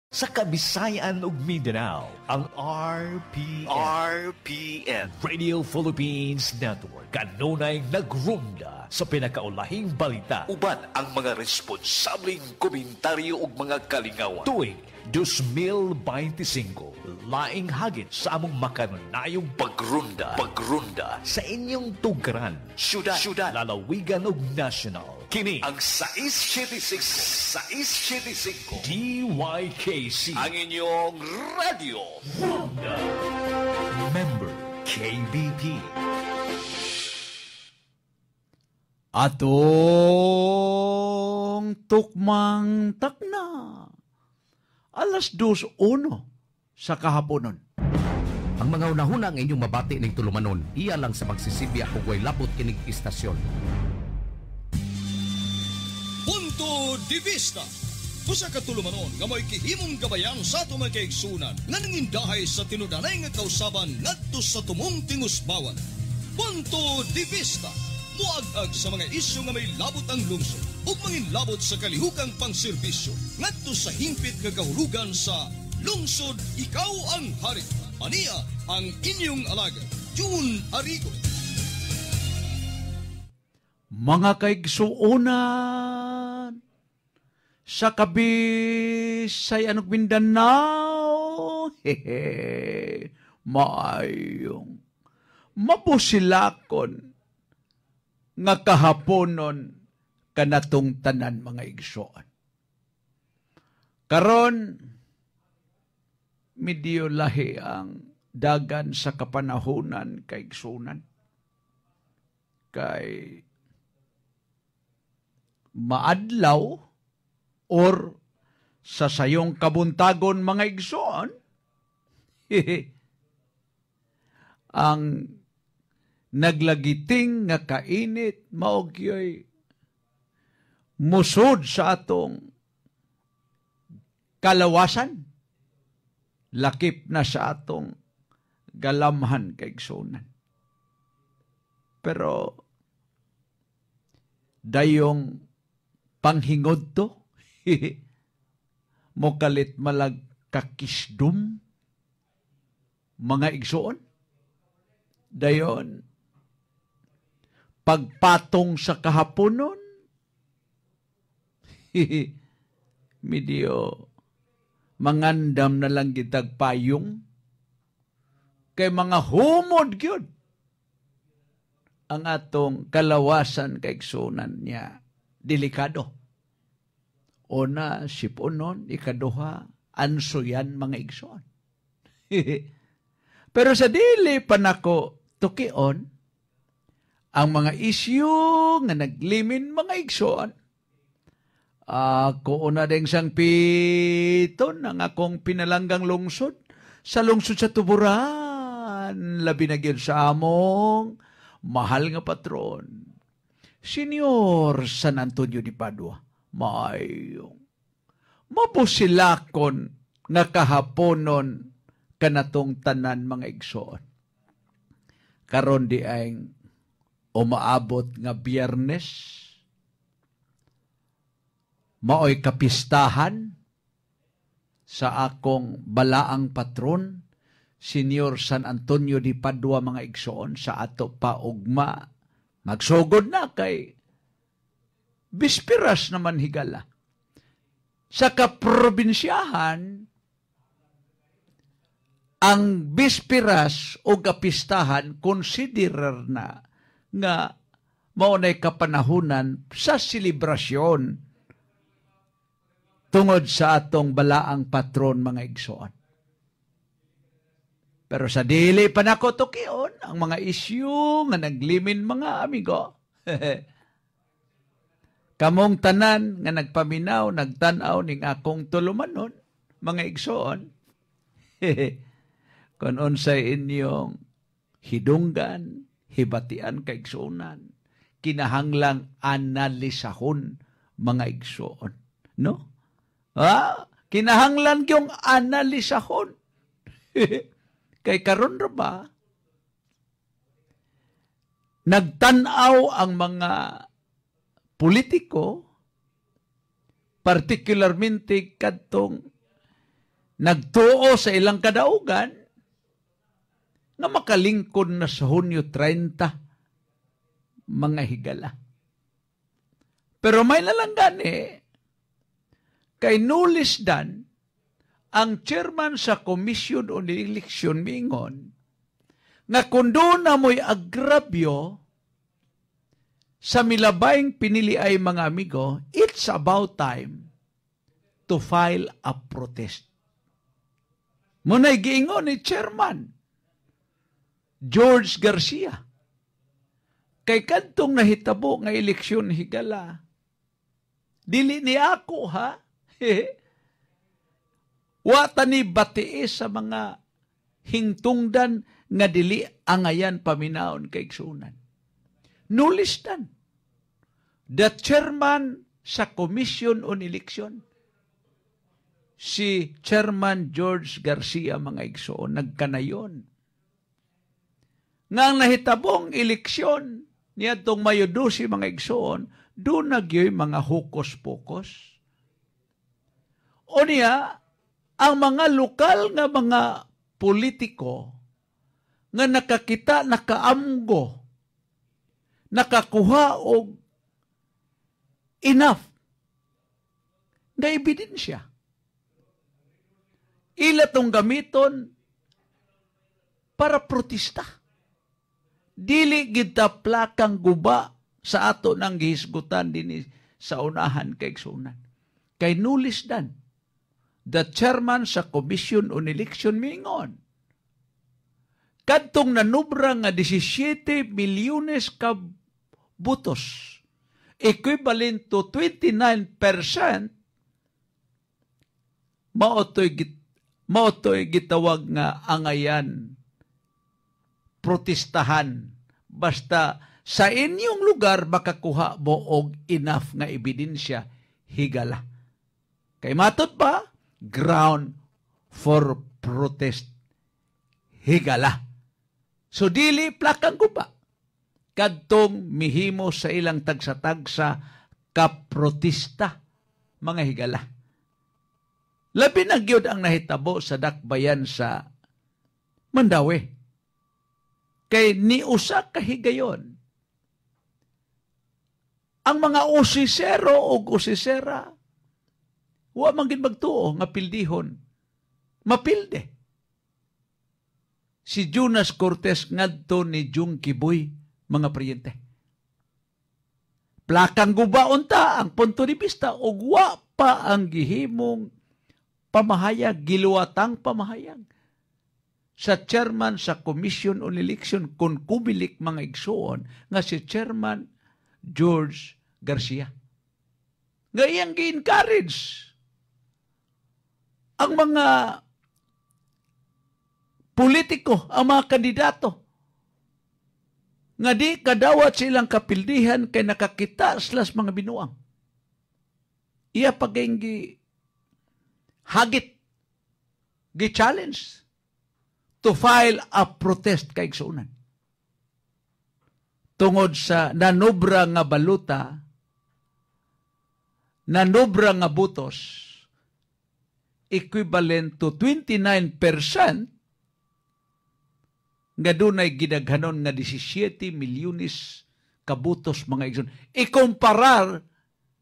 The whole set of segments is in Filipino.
Sa Kabisayan ug Mindanao, ang RPN Radio Philippines Network kanunay nagrunda sa pinakaulahing balita uban ang mga responsabling komentaryo ug mga kalingawan. Tuwing 2025, laing hagit sa among makanunayong pagrunda sa inyong tugaran, syudad, lalawigan ug national. Kini ang 675 DYKC, ang inyong radio. Ronda. Member KBP. Atong tukmang takna. Alas 2:01 sa kahaponon. Ang mga unahuna ang inyong mabati ning tulumanon, iya lang sa pagsisibya ug way labot kining istasyon. Punto de Vista. Usa ka tulumanon nga may kihimong gabayan sa ato mga kaigsunan nga nangindahay sa tinudanay nga kausaban ngadto sa tumong tingusbawan. Punto de Vista. Muag-ag sa mga isyu nga may labot ang lungsod ug manginlabot sa kalihukang pangserbisyo ngadto sa hingpit nga kahulugan sa Lungsod Ikaw ang Hari. Ania ang inyong alagad, June Arigo. Mga kaigsuunan sa Kabisayan ug Mindanao, maayong mapusilakon nga kahaponon kanatong tanan mga igsoon. Karon medyo lahi ang dagan sa kapanahunan kaigsunan. Kay maadlaw or sa sayong kabuntagon mga igsoon, ang naglagiting nga kainit maogyoy musod sa atong kalawasan, lakip na sa atong galamhan kaigsunan. Pero dayong panghingod to, mokalit malag kakisdum, mga igsoon. Dayon, pagpatong sa kahaponon, medyo mangandam na lang gitag payong, kay mga humod gyud ang atong kalawasan kaigsunan niya. Delikado. Una, sipunon, ikaduha, ansuyan mga igsoon. Pero sa dili pa nako tukion, ang mga isyu nga naglimin mga igsoon, ako una ding sang piton ang akong pinalanggang lungsod, sa lungsod sa Tuburan, labi na gyud sa among mahal nga patron, Senyor San Antonio de Padua. Mayong mapusilakon nga kahaponon kanatong tanan mga igsoon. Karon di ay umaabot nga Biyernes, maoy kapistahan sa akong balaang patron, Senyor San Antonio de Padua mga igsoon, sa ato pa ugma. Magsugod na kay Bispiras naman higala. Sa kaprobinsyahan, ang Bispiras o kapistahan konsiderar na nga maunay kapanahunan sa selebrasyon tungod sa atong balaang patron mga igsoon. Pero sa dili pa nako tukion ang mga isyu nga naglimin mga amigo. Kamong tanan nga nagpaminaw, nagtanaw ning akong tulumanon, mga igsoon, kung unsay inyong hidunggan, hibatian kaigsunan, kinahanglang analisahon mga igsoon. No? Kinahanglan yung analisahon. Kay karon ra ba, nagtanaw ang mga politiko, particularmente kadtong nagtuo sa ilang kadaugan nga makalingkod na sa Hunyo 30 mga higala. Pero may nalang gani, kay nulisdan ang chairman sa Commission on Election mingon nga kung doon na mo'y agrabyo sa milabayng pinili ay mga amigo, it's about time to file a protest. Muna'y giingon ni Chairman George Garcia, kay kantong nahitabo nga eleksyon higala, dili ni ako ha, wata ni batiis sa mga hingtungdan nga dili angayan paminaon kay igsunan. Nulistan, the chairman sa Commission on Election, si Chairman George Garcia mga igsoon, nagkanayon. Nga ang nahitabong eleksyon niya itong Mayo 12 mga igsoon, doon nagyoy mga hukos-pokos. O niya, ang mga lokal nga mga politiko nga nakakita, nakaamgo, nakakuha og enough na ebidensya. Ila tong gamiton para protesta. Dili kita plakang guba sa ato ng gihisgutan din sa unahan kay igsunan. Kay nulisdan, the chairman sa Commission on Election mingon, kadtong nanubra nga 17 milyones ka butos, equivalent to 29%, maotoy gitawag nga angayan, protestahan, basta sa inyong lugar makakuha mo og enough nga ebidensya, higala. Kay matot pa, ground for protest, higala. So dili plakang guba, kadtong mihimo sa ilang tagsa-tagsa kaprotista, mga higala. Labi na gyud ang nahitabo sa dakbayan sa Mandawi. Kay niusa ka higayon, ang mga usisero o usisera, wa man gid magtuo nga pildihon, mapilde. Si Jonas Cortez ngadto ni Jung Kiboy, mga priyente. Plakang gubaon ta ang punto de vista o wa pa ang gihimong pamahayag, giluwatang pamahayag sa chairman sa Commission on Election kung kubilik mga igsuon nga si Chairman George Garcia. Nga iyang gi-encourage ang mga politiko, ang mga kandidato, nga di kadawat silang kapildihan kay nakakita slas mga binuang. Iya paging hagit, gi-challenge to file a protest kay igsunan. Tungod sa nanobra nga baluta, nanobra nga butos, equivalent to 29% nga dunay gidaghanon nga 17 milyones kabutos mga igsoon. Ikomparar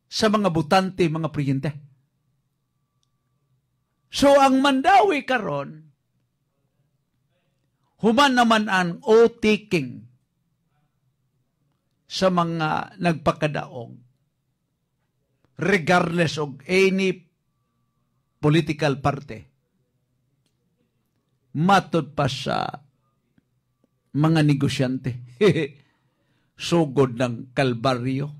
sa mga butante, mga priyente. So ang Mandawi karon, human naman ang o-taking sa mga nagpakadaong regardless of any political party. Matod pa sa mga negosyante. Sugod ng kalbaryo.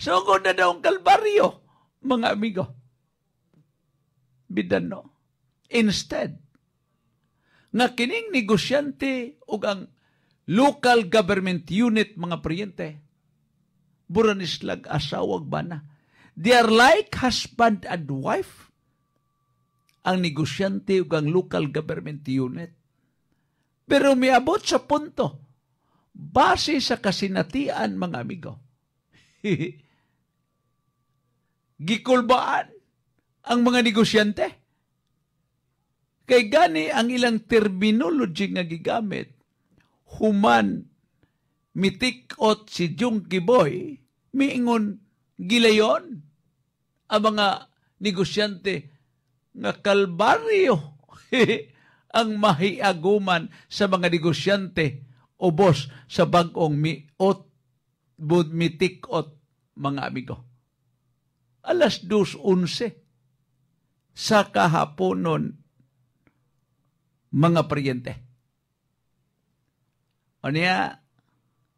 Sugod na daw ang kalbaryo, mga amigo. Bidano. Instead, nga kining negosyante ug ang local government unit, mga priyente, buranislag asawag bana. They are like husband and wife, ang negosyante ug ang local government unit. Pero miabot sa punto, base sa kasinatian, mga amigo, gikulbaan ang mga negosyante. Kay gani ang ilang terminology nga gigamit, human mitikot si Junkie Boy, miingon gilayon ang mga negosyante nga kalbaryo ang mahiaguman sa mga negosyante ubos sa bag-ong mitikot, mga amigo. Alas 2:11 sa kahaponon, mga paryente. O niya,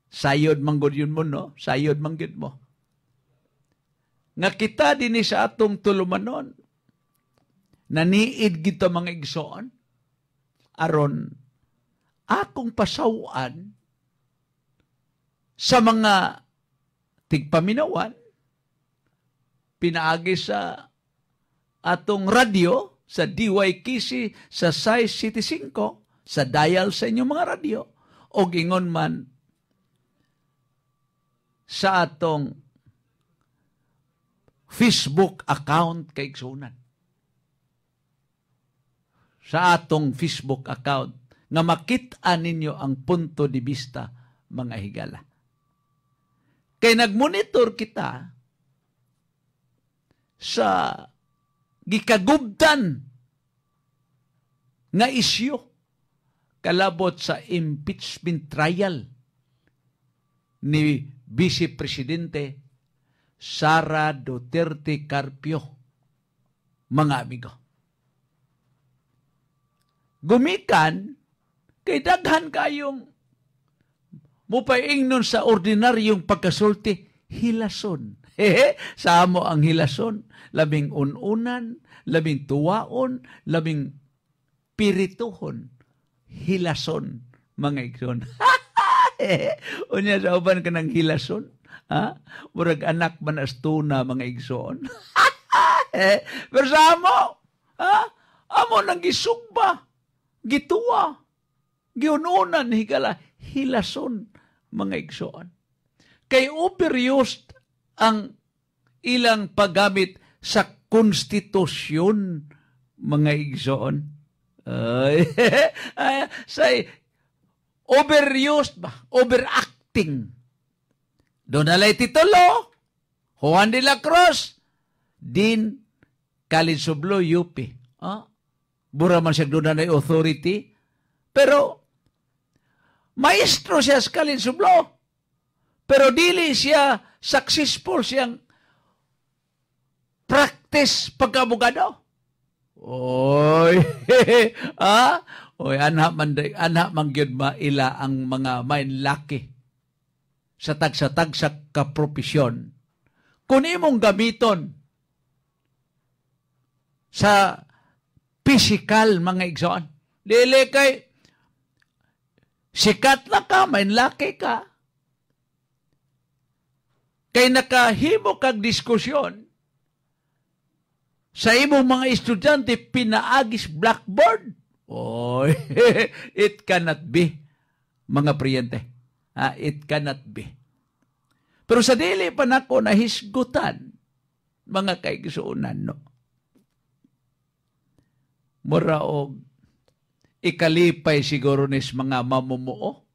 sayod manggod yun mo, no? Sayod manggod mo. Nga kita din sa atong tulumanon, naniid gito mga igsoon, aron akong pasawan sa mga tigpaminawan, pinaagi sa atong radyo, sa DYKC, sa Size City 5, sa dial sa inyong mga radyo, o gingon man sa atong Facebook account kay igsunan. Sa atong Facebook account, nga makita ninyo ang punto de vista, mga higala. Kay nagmonitor kita sa gikagubtan nga isyu kalabot sa impeachment trial ni Vice Presidente Sara Duterte Carpio, mga amigo. Gumikan kay daghan kayong mupaing nun sa ordinaryong pagkasulti, hilason. Sa amo ang hilason, labing ununan, labing tuwaon, labing pirituhon, hilason, mga igsoon. Unya sa uban ka ng hilason, ha? Murag anak man astuna, mga igsoon. Pero sa amo, ha? Amo nang gisugba, gituwa, giununan, higala, hilason, mga igsoon. Kay overused ang ilang paggamit sa konstitusyon, mga igsoon. Say, overused ba? Overacting. Donalay titulo, Juan de la Cruz, din Kalinsublo, UP. Bura man siya doon na authority, pero maestro siya sa Kalinsublo, pero dili siya successful siyang practice pagkabugado. Oy, Oy, anak man gyud maila ang mga mainlaki sa tag-satag sa kapropisyon. Kung imong gamiton sa physical, mga igsoon, dili kay sikat na ka, mainlaki ka, kay nakahimo kag diskusyon sa imong mga estudyante pinaagis blackboard. Oy, it cannot be, mga priyente. It cannot be. Pero sa dili pa nako nahisgutan, mga kaigsuunan, no? Muraog ikalipay siguro nis mga mamumuo.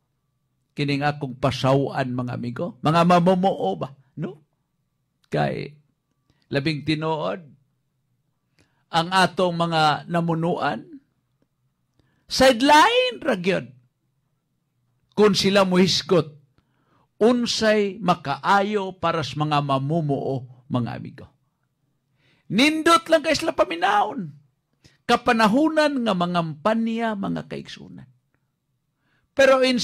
Kining akong pasawaan, mga amigo. Mga mamumuo ba? No? Kay labing tinuod ang atong mga namunuan, sideline ragyod kung sila muhisgot unsay makaayo para sa mga mamumuo, mga amigo. Nindot lang kayo sila paminaon, kapanahunan nga mga mpanya, mga kaigsunan. Pero in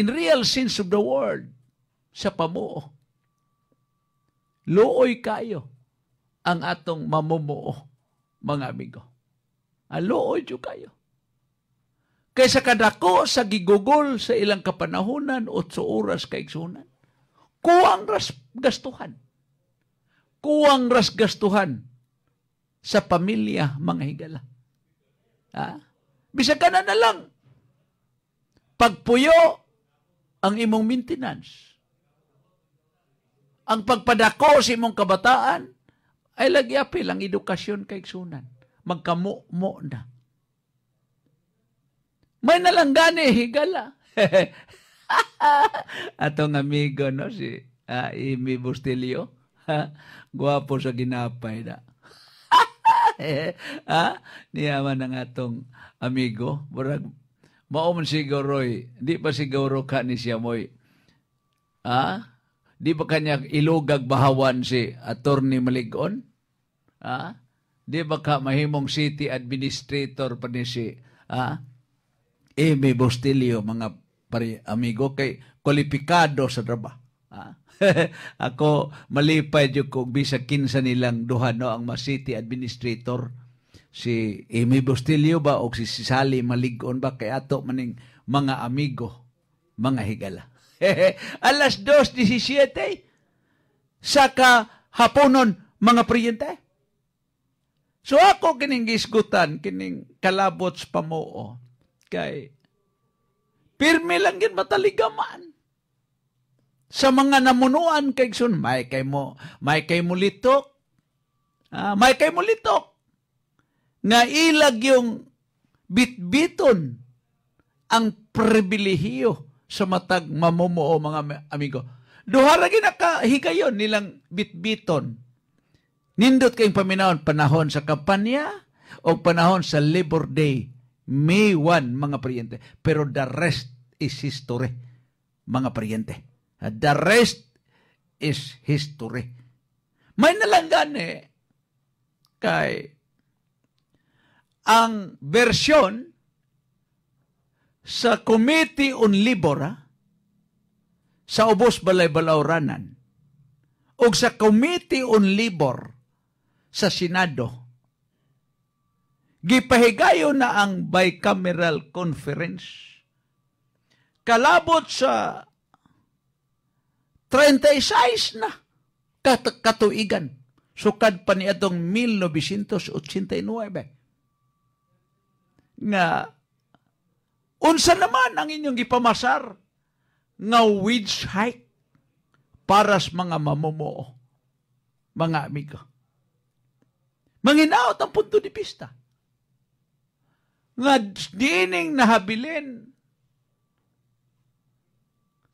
real sense of the word, sa pamuo, looy kayo ang atong mamumuo, mga amigo. Looy dyo kayo. Kaysa kadako sa gigugol sa ilang kapanahunan, 8 oras kaigsunan, kuwang ras gastuhan. Kuwang ras gastuhan sa pamilya, mga higala. Bisa ka na lang pagpuyo ang imong maintenance. Ang pagpadako sa imong kabataan, ay lagi apil ang edukasyon kay igsunan. Magkamo-mo na. May nalanggani, higala. Atong amigo, no, si Amy Bustilio. Guwapo sa ginapay na. Niyaman ang atong amigo. Murag, mauman siguro, di pa siguro ka ni siya mo'y, di ba kanya ilugag bahawan si Attorney Maligon? Di ba ka mahimong city administrator pa ni si Amy Bustilio, mga amigo, kay kwalipikado sa trabaho. Ako, malipay yung kung bisa kinsa nilang duha, no, ang city administrator, si Amy Bustilio ba o si Sally Maligon ba, kay ato maning mga amigo, mga higala. Alas 2:17 sa kahaponon, mga priyente. So ako kining gisgutan, kining kalabot sa pamuo, kay pirmi lang yun mataligaman. Sa mga namunuan kay Igsoon, may kay mo litok, may kay mo litok, nga ilag yung bitbiton ang pribilehiyo sa matag mamumuo, mga amigo. Duha ra ginakahigayon nilang bitbiton. Nindot kayong paminahon, panahon sa kampanya o panahon sa Labor Day, May 1, mga priyente. Pero the rest is history, mga priyente. The rest is history. May nalanggan kay ang versyon sa Committee on Labor sa Ubos Balay Balauranan o sa Committee on Labor sa Senado, gipahigayo na ang bicameral conference. Kalabot sa 36 na katuigan. Sukad pa ni atong 1989. Nga, unsa naman ang inyong gipamasar nga wage hike para sa mga mamumuo, mga amigo. Manginaot ang punto de vista. Nga dining nahabilin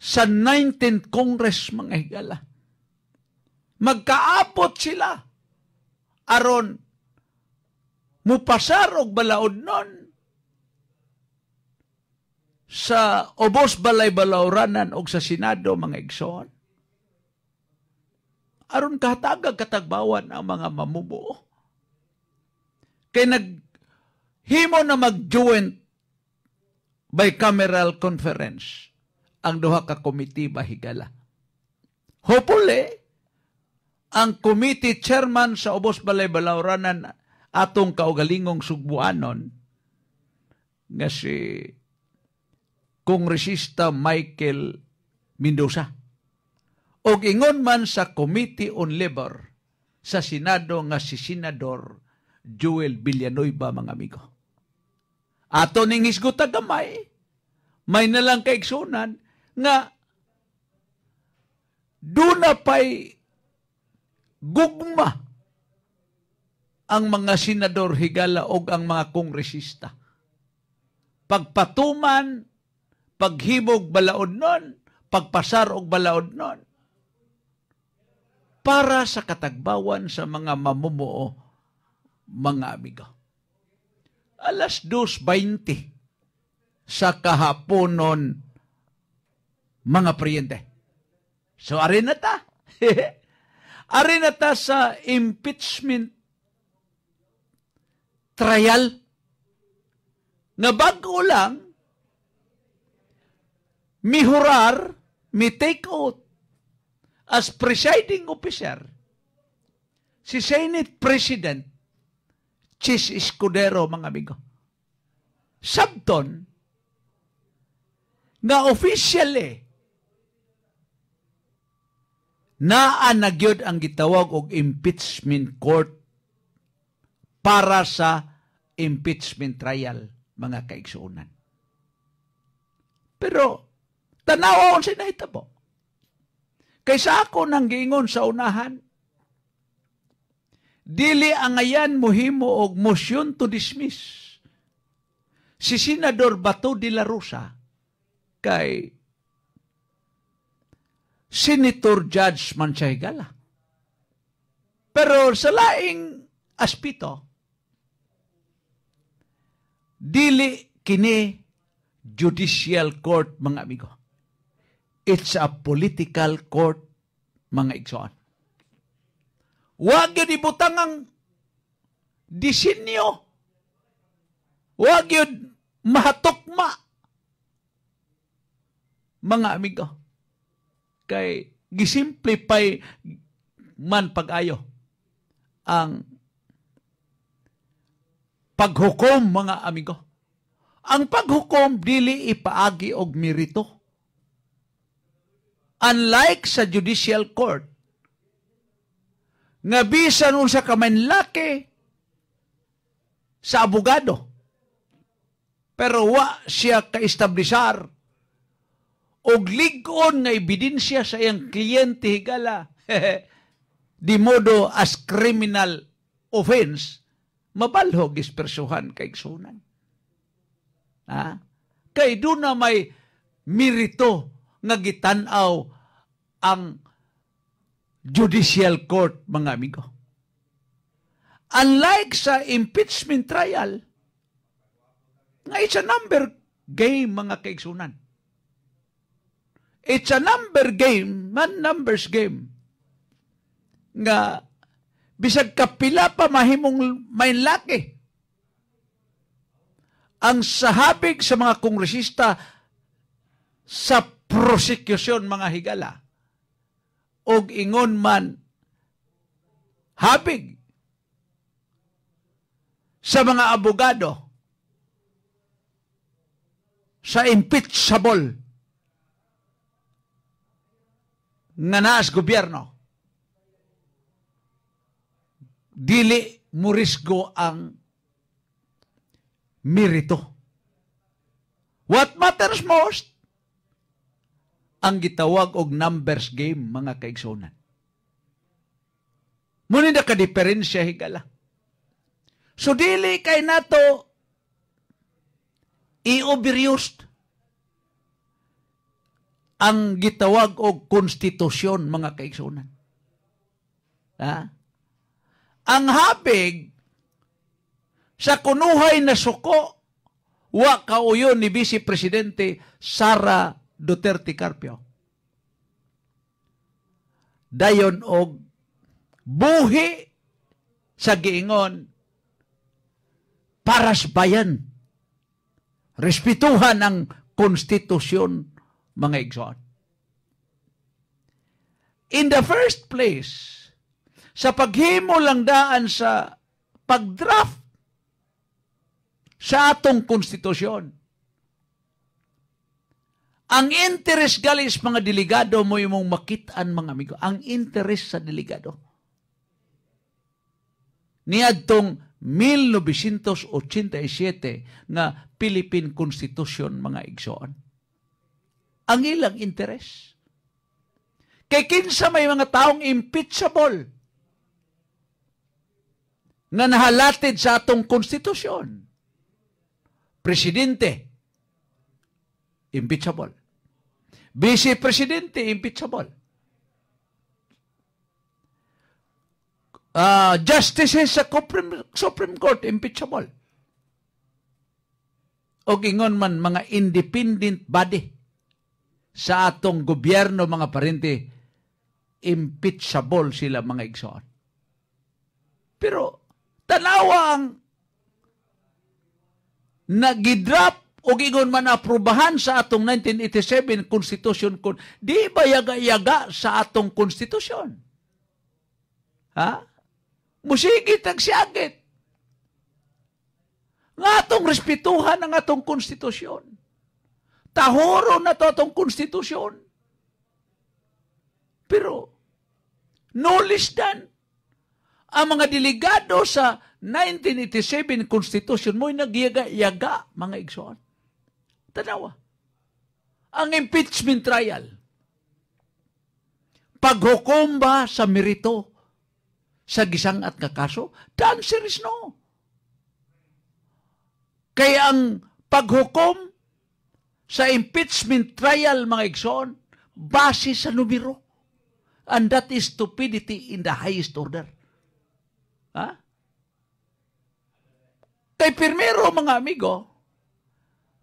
sa 19th Congress, mga higala. Magkaapot sila aron mupasar og balaod nun sa Ubos Balay Balauranan o sa Senado, mga igsoon. Aron kahatagag katagbawan ang mga mamumuo. Kay naghimo na mag-joint bicameral conference ang duha ka committee, bahigala. Hopefully, ang committee chairman sa Ubos Balay Balauranan atong kaugalingong sugbuanon nga si Kongresista Michael Mendoza. O ingon man sa Committee on Labor sa Senado nga si Senador Joel Villanueva, mga amigo. Ato ning hisguta gamay, may nalang kaigsunan nga duna pa'y gugma ang mga senador higala o ang mga kongresista. Pagpatuman, paghimog balaod nun, pagpasar og balaod nun, para sa katagbawan sa mga mamumuo, mga amigo. Alas 2:20 sa kahaponon, mga priyente. So, arin na ta. Arin na ta sa impeachment trial na bago lang mihurar, mi-take out as presiding officer si Senate President Chis Escudero, mga amigo. Sabton nga officially naa na gyud ang gitawag og impeachment court para sa impeachment trial, mga kaigsuunan. Pero tanaw sa nahitabo. Kaysa ako nang giingon sa unahan, dili angayan mohimo og motion to dismiss si Senador Bato de la Rosa kay Senator Judge man siya higala. Pero sa laing aspito, dili kini judicial court, mga amigo. It's a political court, mga igsoon. Huwag yun ibutang ang disenyo. Huwag yun mahatukma, mga amigo. Kay gisimplify man pag-ayo ang paghukom, mga amigo. Ang paghukom dili ipaagi og merito. Unlike sa judicial court, nga bisan unsa ka man laki sa abogado, pero wa siya ka-establishar og lig-on nga ebidensya sa iyang kliyente higala di modo as criminal offense, mabalhog ispersuhan kay igsunan. Kay doon na may merito nga gitanaw ang judicial court, mga amigo. Unlike sa impeachment trial, nga it's a number game, mga kaigsunan. It's a number game, man numbers game. Nga bisag kapila pa mahimong may laki ang sahabig sa mga kongresista sa prosecution, mga higala, og ingon man habig sa mga abogado sa impeachable nga naas gobyerno, dili murisgo ang merito. What matters most, ang gitawag og numbers game, mga kaigsunan. Muna na ka-diferensya higala. So dili kay nato i-overused ang gitawag og konstitusyon, mga kaigsunan. Ang habig sa kunuhay na suko wa kauyon ni Vice Presidente Sara Duterte Carpio. Dayon og buhi sa giingon para sa bayan. Respetuhan ang konstitusyon, mga igsoon. In the first place, sa paghimo lang daan sa pagdraft sa atong konstitusyon, ang interest galis mga delegado mo yung makitaan, mga amigo. Ang interest sa delegado. Niadtong 1987 na Philippine Constitution, mga igsoon. Ang ilang interest. Kay kinsa may mga taong impeachable na nahalatid sa atong konstitusyon. Presidente, impeachable. Vice Presidente, impeachable. Justices sa Supreme Court, impeachable. O ingon man mga independent body sa atong gobyerno, mga parente, impeachable sila, mga igsoon. Pero tanawa ang nagidrap o ingon man aprubahan sa atong 1987 Constitution Code, di ba yaga-yaga sa atong konstitusyon? Musigit ang siagit. Nga atong respetuhan ang atong konstitusyon. Tahoro na to atong konstitusyon. Pero, no less than, ang mga delegado sa 1987 Constitution mo'y nagyaga-yaga, mga igsoon. Tanawa. Ang impeachment trial, paghukom ba sa merito sa gisangat nga kaso? The answer is no. Kaya ang paghukom sa impeachment trial, mga igsoon, base sa numero. And that is stupidity in the highest order. Ha? Kay pirmero, mga amigo,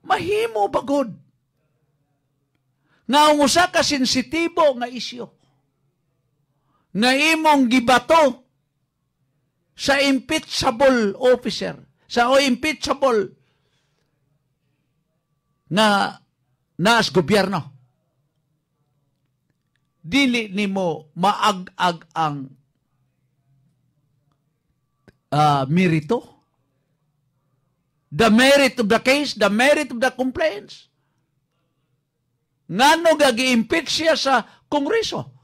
mahimo bagod nga ang usa ka sensitibo nga isyo nga imong gibato sa impeachable officer, sa impeachable na naas gobyerno. Dili nimo maag-ag ang merito. The merit of the case, the merit of the complaints. Ngano gagi-impeach siya sa Kongreso?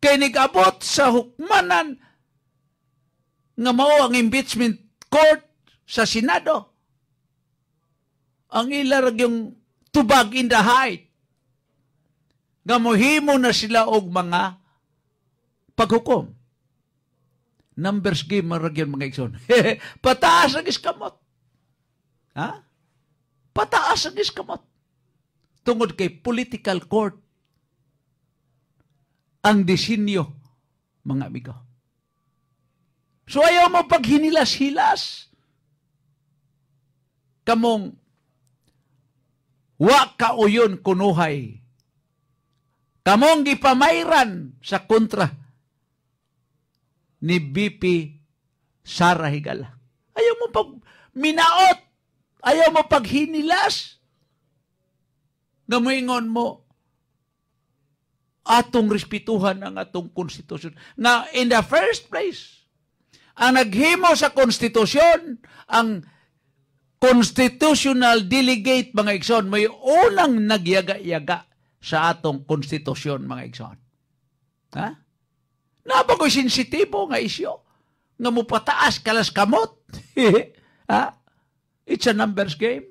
Kay nigabot sa hukmanan nga mao ang impeachment court sa Senado. Ang ilarag yung tubag in the height. Nga mohimo na sila og mga paghukom. Numbers game maragyan mga ikson. Pataas ang iskamot. Ha? Pataas ang iskamot. Tungod kay political court ang disenyo, mga amigo. So ayaw mo paghinilas-hilas. Kamong wa kauyon kunuhay. Kamong gipamayran sa kontra ni BP Sara Higala. Ayaw mo pag minaot. Ayaw mo paghinilas. Gamuingon mo, atong respetuhan ang atong konstitusyon. Na in the first place, ang naghimo sa konstitusyon, ang constitutional delegate, mga igsoon, may unang nagyaga-yaga sa atong konstitusyon, mga igsoon. Ha? Nabagoy sensitibo nga isyo, nga mo pataas kalas kamot. Ha? It's a numbers game,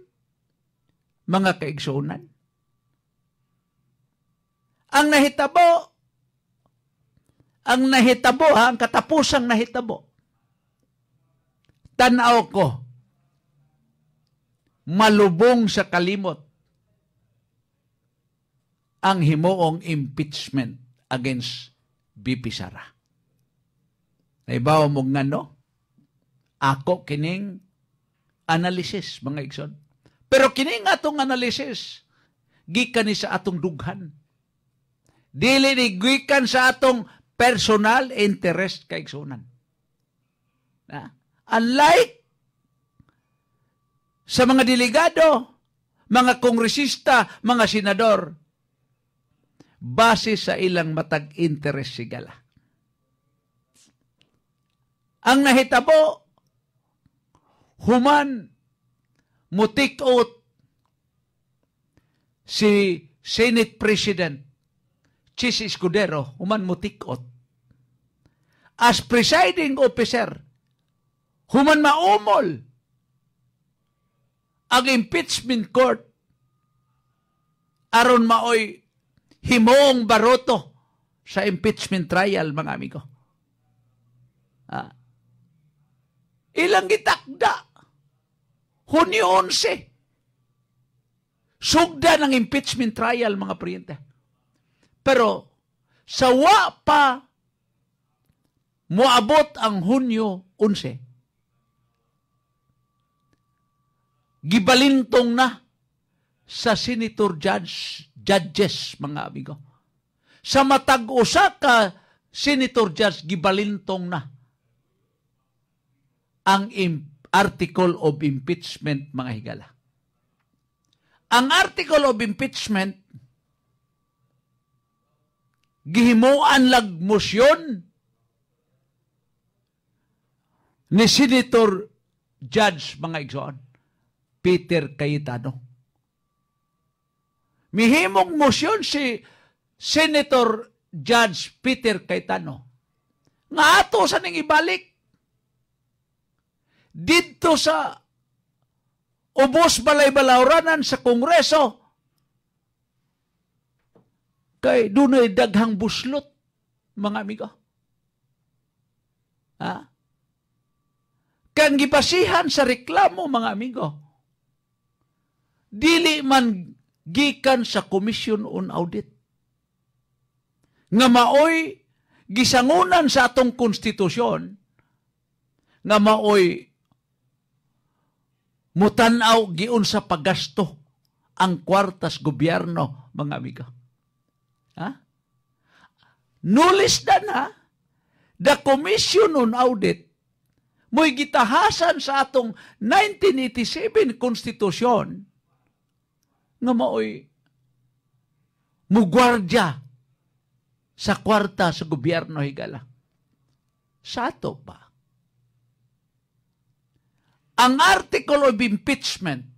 mga kaigsunan. Ang nahitabo, ang katapusang nahitabo, tanaw ko, malubong sa kalimot ang himuong impeachment against BP Sara. Naibawa mo nga no? Ako kining analysis, mga igsoon. Pero kining atong analysis, gikan ni sa atong dughan. Dili ni gikan sa atong personal interest kay igsunan. Unlike sa mga delegado, mga kongresista, mga senador, base sa ilang matag interest sigala. Ang nahitabo, human mutikot si Senate President Chis Escudero, human mutikot. As presiding officer, human maumol ang impeachment court aron maoy himong baroto sa impeachment trial, mga amigo. Ilang gitakda? Hunyo 11. Sugda ng impeachment trial, mga priyente. Pero sa wa pa moabot ang Hunyo 11, gibalintong na sa senator judges, mga amigo. Sa matag usa ka senator judge, gibalintong na ang article of impeachment, mga higala. Ang article of impeachment, gihimuan lag motion ni Senator Judge, mga igsoon, Peter Cayetano. Mihimong motion si Senator Judge Peter Cayetano nga ato sa ning ibalik dito sa ubos balay-balawranan sa Kongreso kay dunay daghang buslot, mga amigo. Ha? Kang gibasihan sa reklamo, mga amigo, dili man gikan sa Commission on Audit. Nga maoy gisangunan sa atong konstitusyon, nga maoy mutanaw giun sa paggasto ang kwartas gobyerno, mga amigo. Ha? Nulis na the Commission on Audit mo'y gitahasan sa atong 1987 konstitusyon nga maoy mugwardya sa kwarta sa gobyerno higala. Sa ato pa. Ang article of impeachment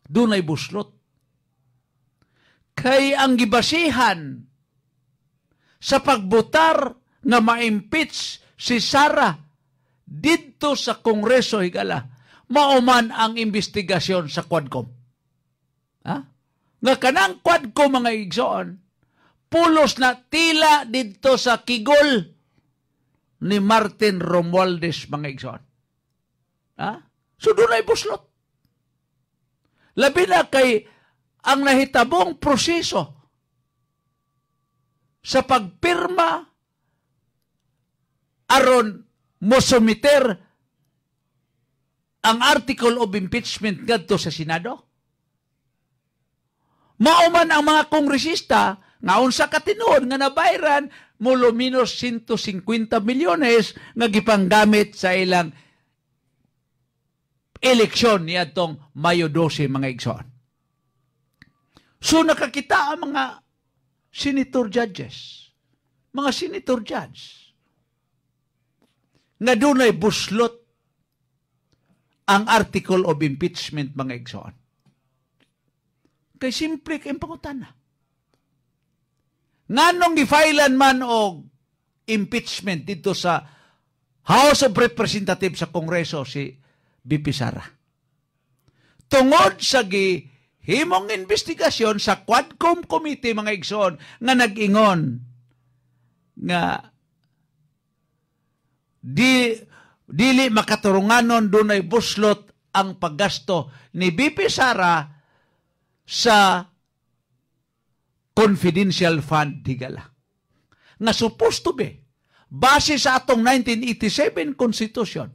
dunay buslot. Kay ang gibasihan sa pagbotar nga ma-impeach si Sara dito sa Kongreso higala, mauman ang investigasyon sa Quadcom. Ha? Nga kanang Quadcom, mga igsoon, pulos na tila dito sa kigol ni Martin Romualdez, mga igsoon. Ha? So doon ay buslot. Labi na kay ang nahitabong proseso sa pagpirma aron mosumiter ang article of impeachment ngadto sa Senado. Mauman ang mga kongresista nga unsa katinuod nga nabayran mulo minus 150 milyones nga gipanggamit sa ilang eleksyon niadtong Mayo 12, mga igsoon. So nakakita ang mga senator judges, mga senator judge, nga dunay buslot ang article of impeachment, mga igsoon. Kay simple kayong pangutana. Nganong gifailan man og impeachment dito sa House of Representatives sa Kongreso si BP Sara? Tungod sa gihimong investigasyon sa Quadcom Committee, mga igsoon, nga nag-ingon nga dili makaturunganon dunay buslot ang paggasto ni BP Sara sa confidential fund higala. Nga supposed to be, base sa atong 1987 Constitution,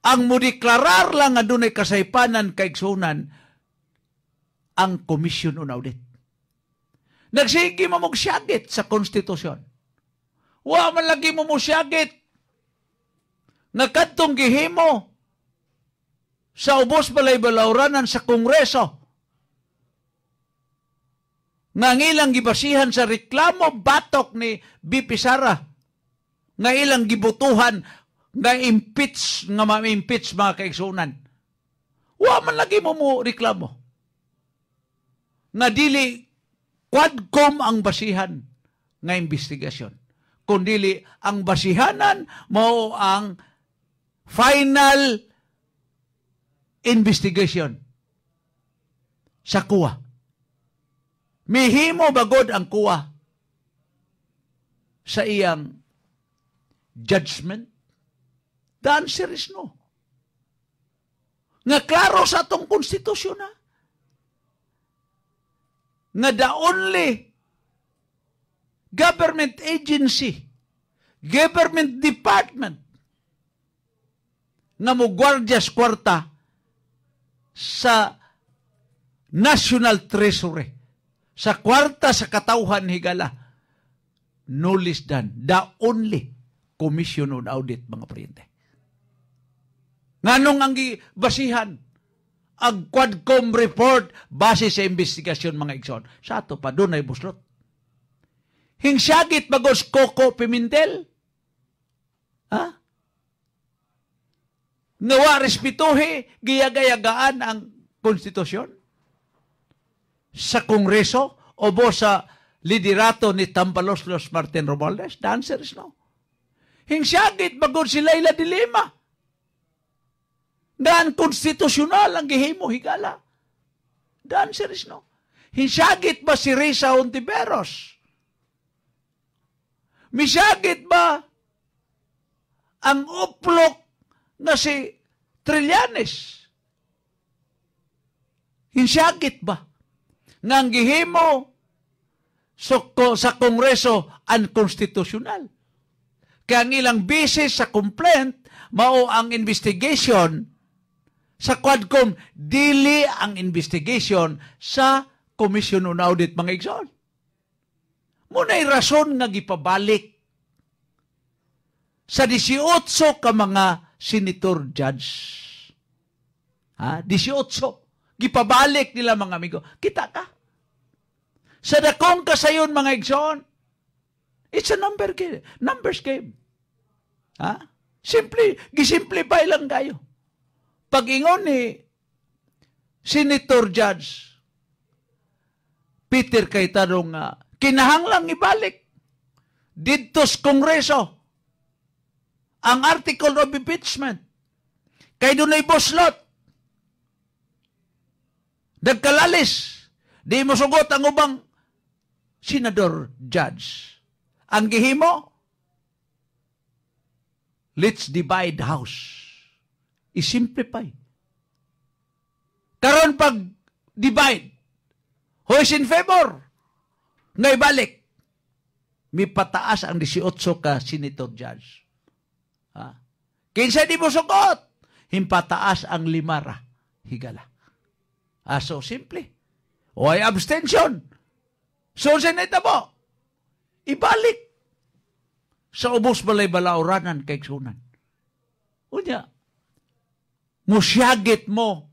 ang mudeklarar lang nga dunay kasaypanan kaigsunan ang Commission on Audit. Nagsige mo magsyagit sa konstitusyon. Wa man lagi mo musyagit nga kadtong gihimo sa ubos balay balawranan sa Kongreso nga ilang gibasihan sa reklamo batok ni BP Sara nga ilang gibutuhan nga impeach nga ma-impeach mga kaigsunan. Wa man lagi mo reklamo nga dili Quadcom ang basihan nga investigasyon, kundili ang basihanan mao ang final investigation sa kuwa. Mihimo bagod ang kuwa sa iyang judgment? The answer is no. Nga klaro sa atong konstitusyon na nga the only government agency, government department nga mugwardya sa kwarta sa National Treasury, sa kwarta sa katawhan higala, no less than the only Commission on Audit, mga priyente. Nganong ang basihan ang Quadcom report base sa investigasyon, mga igsoon? Sa ato pa, doon ay buslot. Hingsyagit bagos Coco Pimentel? Ha? Nawa respetuhe, giyagayagaan ang konstitusyon? Sa Kongreso o bo sa liderato ni Tambaloslos Martin Romualdez? The answer is no. Hingsyagit bagod si Laila de Lima. Daan konstitusyonal ang gihimo higala. The answer is no. Hingsyagit ba si Risa Hontiveros? Misyagit ba ang uplok nga si Trillanes. Hinsyagit ba? Nga ang gihimo sa Kongreso unconstitutional. Kaya ang ilang bisis sa complaint, mao ang investigation sa Quadcom, dili ang investigation sa Commission on Audit, mga igsoon. Muna'y rason nga gipabalik sa 18 ka mga senator judge. 18. Gipabalik nila, mga amigo. Kita ka? Sa dakong kasayon, mga igsoon, it's a numbers game. Gisimplify lang kayo. Pag-ingon ni Senator Judge Peter Cayetano nga, kinahanglang ibalik dito sa Kongreso ang article of impeachment. Kay dunay boslot. Nagkalalis. Di mo sugot ang ubang senador judge. Ang gihimo, let's divide the house. I-simplify. Karon pag divide, who is in favor? Ngay balik. May pataas ang 18 ka senator judge. Kinsa di mo sugot? Himpataas ang 5 ra. Higala. So simple. O ay abstention. So sinita mo, ibalik sa ubos balay balauranan kay sunan. Unya, musyagit mo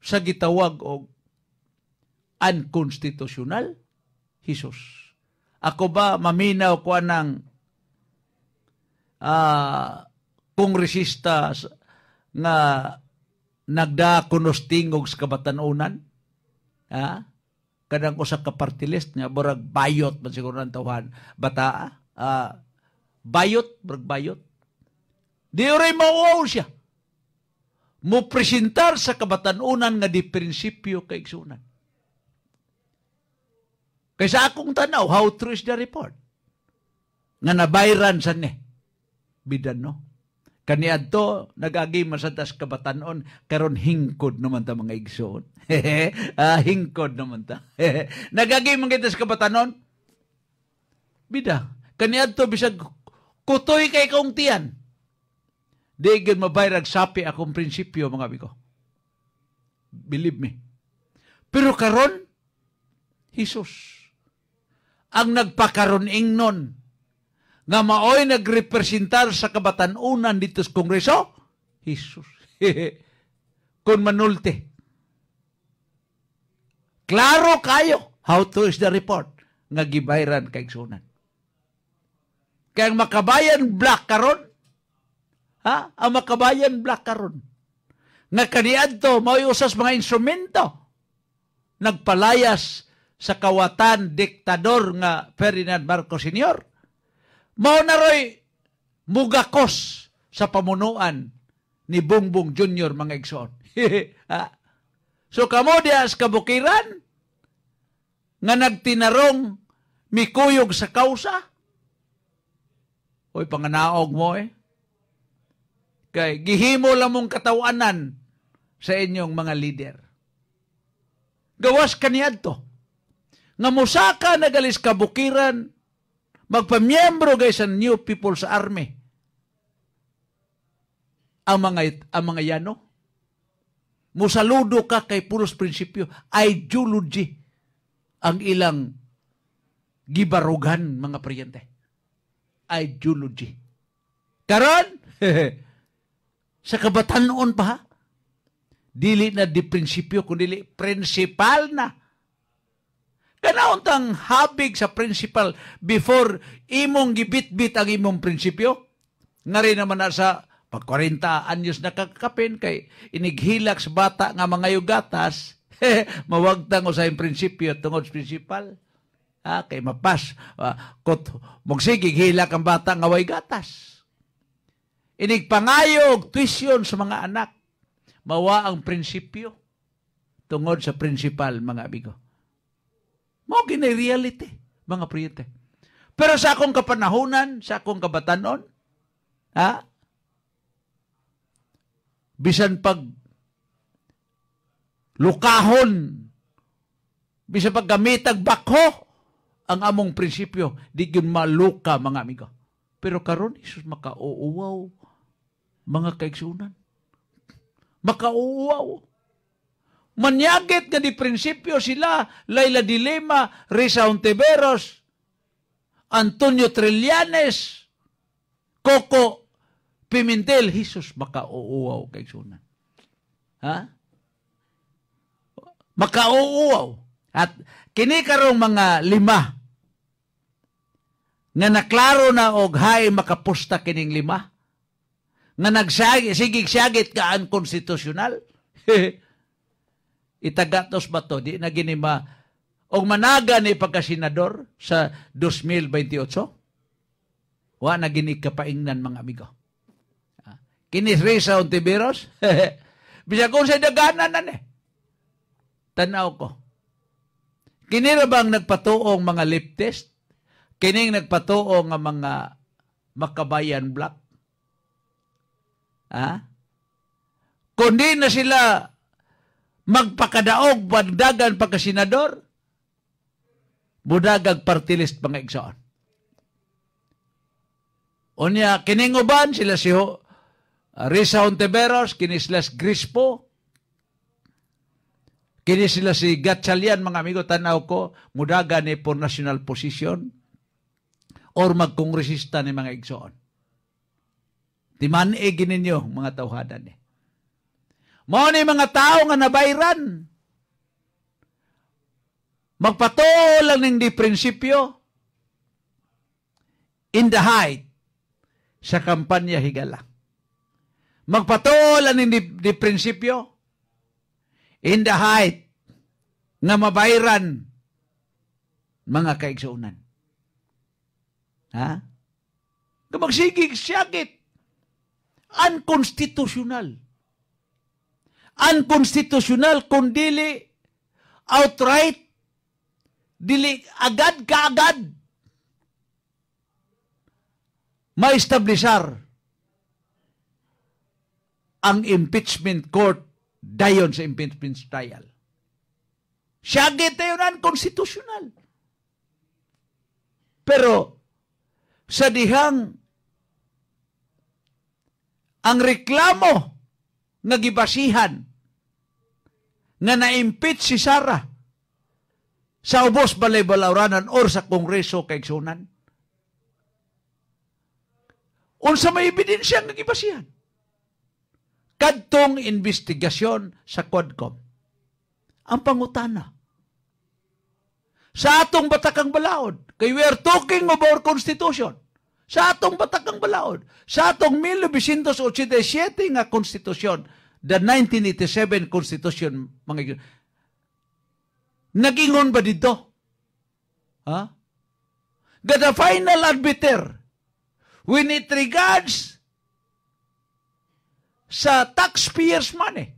sa gitawag og unconstitutional, Jesus. Ako ba maminaw ko ng kongresista nga nagdakunos tingog sa kabatanunan? Kadang usa ka party list nga burag bayot man siguro ng tawhan bataa. Bayot, burag bayot. Di oray mauaw siya. Mo presentar sa kabatanunan nga di prinsipyo kay igsunan. Kaysa akong tanaw, how true is the report? Nga nabayran sa ne. Bidan, no? Kaniadto, nagagi masadas kabatanon, karon hingkod naman ta mga igsoon. Hingkod naman ta. Nagagi mga sa kabatanon, bida, kaniadto bisag kutoy kay kaong tiyan. Di gid mabayrag sapi akong prinsipyo, mga amigo. Believe me. Pero karon, Jesus, ang nagpakaron ingnon, nga maoy nagrepresentar sa kabatanunan dito sa Kongreso, Jesus. Kung manulte. Klaro kayo, how true is the report, nga gibayran kay sunan. Kaya ang makabayan black karon, ang makabayan black karon. Nga kaniadto mao usas mga instrumento nagpalayas sa kawatan diktador nga Ferdinand Marcos Sr. Mao na roy mugakos sa pamunuan ni Bongbong Jr. mga igsoon. So kamo diya sa kabukiran nga nagtinarong mikuyog sa kausa. Oy panganaog mo Kay gihimo lamong katawanan sa inyong mga leader. Gawas kaniadto. Nga musaka nagalis kabukiran, magpamiyembro guys sa New People's Army. Ang mga yano. Musaludo ka kay puros prinsipyo. Ideology ang ilang gibarugan, mga priyente. Ideology. Karon, sa kabatanon pa, dili na di prinsipyo, kundi prinsipal na. Kanauntang habig sa principal before imong gibit-bit ang imong prinsipyo. Nga rin naman na sa pag 40 anyos nakakapin kay inighilak sa bata nga mga yugatas, mawagtang o sa yung prinsipyo tungod sa principal. Kay mapas, magsigig hilak ang bata nga way gatas. Inigpangayog tuition sa mga anak. Mawa ang prinsipyo tungod sa principal, mga amigo. Mao ginay reality, mga priyente. Pero sa akong kapanahunan, sa akong kabatanon, Ha? Bisan pag lukahon, bisan pag gamitag bakho, ang among prinsipyo, di yun maluka, mga amigo. Pero karon Isus, makauuwaw, mga kaigsunan. Makauuwaw. Manyagit nga di prinsipyo sila, Laila Dilema, Risa Ontiveros, Antonio Trillanes, Coco Pimentel, Jesus, makauuwaw, kaigsunan. Ha? Makauuwaw. At kini karong mga 5, nga naklaro na og hay makapusta kining 5, nga nagsigig-sigit ka ang konstitusyonal, itagatos ba to? Di na ginima, og managa ni pagkasenador sa 2028, wa na gini kapaingnan, mga amigo. Kini Risa Ontiveros, bisa kung sa daganan na tanaw ko. Kini ra bang nagpatuong mga lip test? Kining nagpatuo nga mga makabayan black. Kundi na sila magpakadaog, bagdagan pagkasenador, budagag party list mga igsoon. Unya, kining uban, sila si Risa Ontiveros, kini sila si Grispo, kini sila si Gatchalian, mga amigo, tanaw ko, mudagan ni for national position, or magkongresista ni mga igsoon. Timan-igi ninyo, mga tawhadan ni. Mao ni mga tao nga nabayran. Magpatuo lang ng di prinsipyo in the height sa kampanya higala. Magpatuo lang ng di prinsipyo in the height nga mabayran mga kaigsuunan. Ha? Magsigig-sigit. Unconstitutional. Unconstitutional kung dili outright, dili agad kaagad ma-establishar ang impeachment court dayon sa impeachment trial. Sigit tayo na unconstitutional. Pero sa dihang ang reklamo nga gibasihan nga na-impeach si Sara sa ubos balay balawranan or sa kongreso kaigsunan, unsa may ebidensya nga gibasihan? Kadtong investigasyon sa Quadcom. Ang pangutana sa atong batakang balaod, kay we are talking about Constitution. Sa atong batakang balaod, sa atong 1987 nga Constitution, the 1987 Constitution, mga nagingon ba dito? Ha? The final arbiter, when it regards sa taxpayers' money,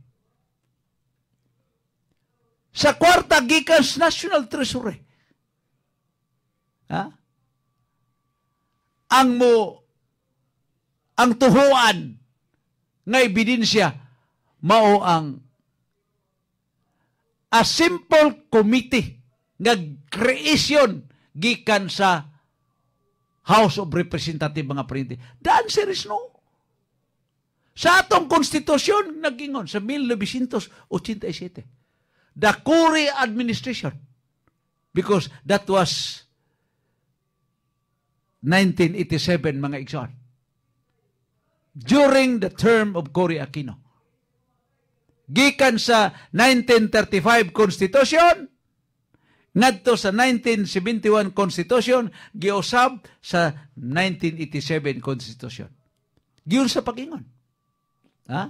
sa kwarta gikan sa National Treasury, ha? Ang tuhuan nga ebidensya mao ang a simple committee nga creation gikan sa House of Representatives, mga printi. The answer is no. Sa atong konstitusyon nagingon sa 1987, the Cory administration, because that was 1987, mga igsoon, during the term of Cory Aquino. Gikan sa 1935 Constitution, ngadto sa 1971 Constitution, giusab sa 1987 Constitution. Giyon sa pag-ingon. Ha?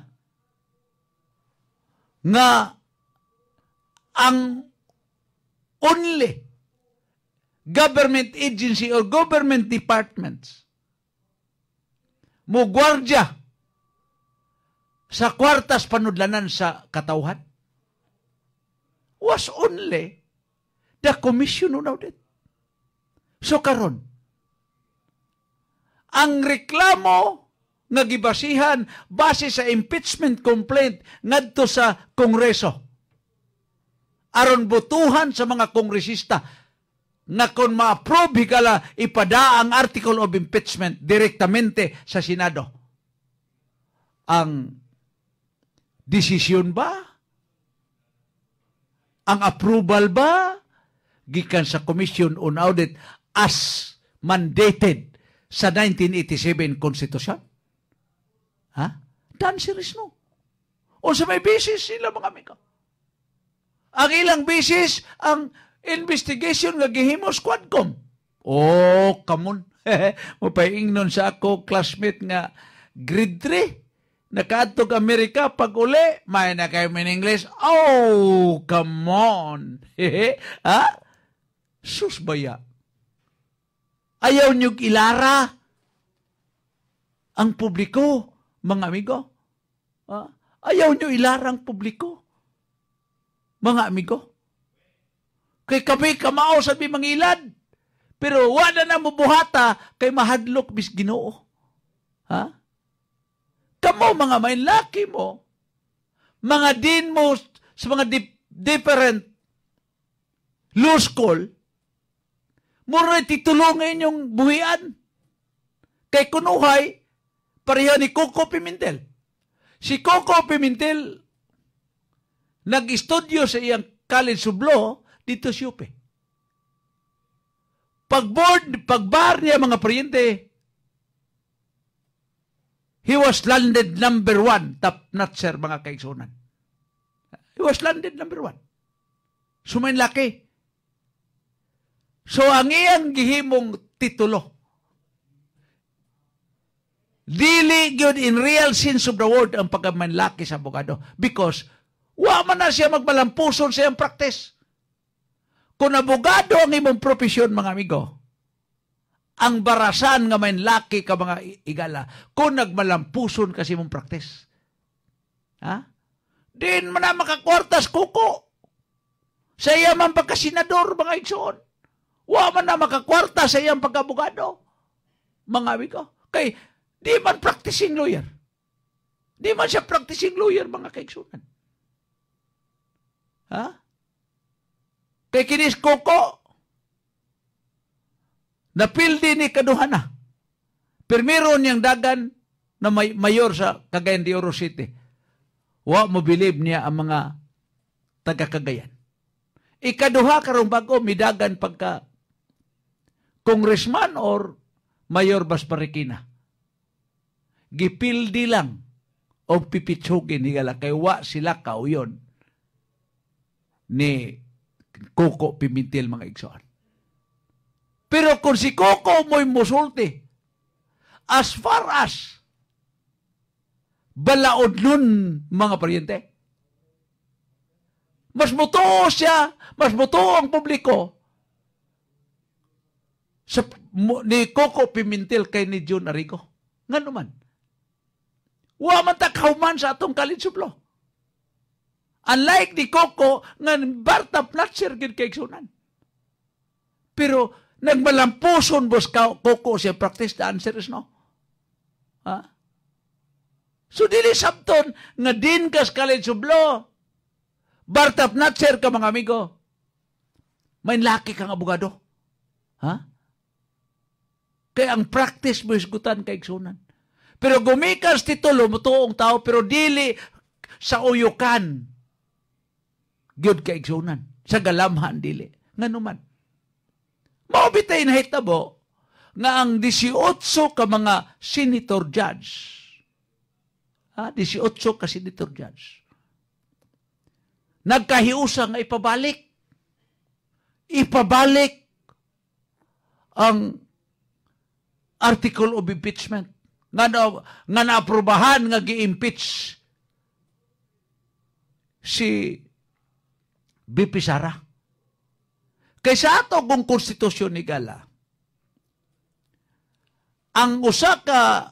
Nga ang only government agency or government departments mo gwardya sa kwartas panudlanan sa katawhan was only the Commission on Audit. So karon, ang reklamo nga gibasihan base sa impeachment complaint ngadto sa Kongreso. Aron butuhan sa mga kongresista nga kung ma-approve higala ipada ang article of impeachment direktamente sa Senado. Ang desisyon ba? Ang approval ba? Gikan sa Commission on Audit as mandated sa 1987 Constitution? Ha? The answer is no. O sa may basis sila mga amigo. Ang ilang basis, ang investigation nga gihimos Quadcom. Oh, come on. Mapaingnon sa ako, classmate nga grade 3. Nakaadtog Amerika, pag uli, may na kayo in English. Oh, come on. Ha? Sus baya. Ayaw niyong ilara ang publiko, mga amigo. Ha? Ayaw niyo ilara ang publiko, mga amigo. Kay kami kamao sa mangilad. Pero wala na mo buhata kay mahadlok bis Ginoo. Ha? Kamo mga mainlaki mo, mga din mo sa mga different law school, mura titulungan yung buhian. Kay kunuhay, pareho ni Coco Pimentel. Si Coco Pimentel, nag-estudyo sa iyang College of Law dito sa UP. Pag-bar niya mga paryente, he was landed number 1, top notcher mga kaigsunan. He was landed number 1. Sumayin laki. So, ang iyang gihimong titulo, dili yun in real sense of the word ang pagkamanlaki sa abogado. Because, wa man na siya magmalampuson sa iyang practice. Kung abogado ang imong profesyon, mga amigo, ang barasan nga manlaki ka mga igala, kung nagmalampuson kasi imong practice. Ha? Din man na makakwartas kuko. Sa iya man pagkasenador, mga igsoon. Wa man na makakwarta sa iyang pagkabogado. Mga amigo. Kay, di man practicing lawyer. Di man siya practicing lawyer, mga kaigsunan. Ha? Kay kinis Coco, napildi ni kaduhana. Primero niyang dagan na mayor sa Cagayan de Oro City. Wa mo believe niya ang mga taga-Cagayan. Ikaduha karong bago, midagan pagka congressman or Mayor Basbarikina. Gipildi lang o pipitsugin higala kay wa sila kauyon ni Coco Pimentel, mga igsoon. Pero kung si Coco mo'y musulti, as far as balaod nun, mga paryente, mas mutuo siya, mas mutuo ang publiko sa, ni Coco Pimentel kay ni June Arrigo. Nga naman. Wa man takauman sa atong College of Law. Unlike ni Coco, nga bartap natser gid kay igsunan. Pero nagmalampuson bos Coco siya practice, the answer is no. Ha? So dili sabton nga din kas College of Law, bartap natser ka mga amigo, may laki kang abogado. Ha? Kaya ang practice mo isgutan kay igsunan. Pero gumikas titulo mo tuong tao, pero dili sa uyukan. Gyud kay igsunan. Sa galamhan dili. Nga naman. Maubitay na hitabo nga ang 18 ka mga senator judge. 18 ka senator judge. Nagkahiusa nga ipabalik. Ipabalik ang article of impeachment. Nga naaprubahan nga gi-impeach si BP Sara. Kaysa ato kung konstitusyon ni Gala, ang usa ka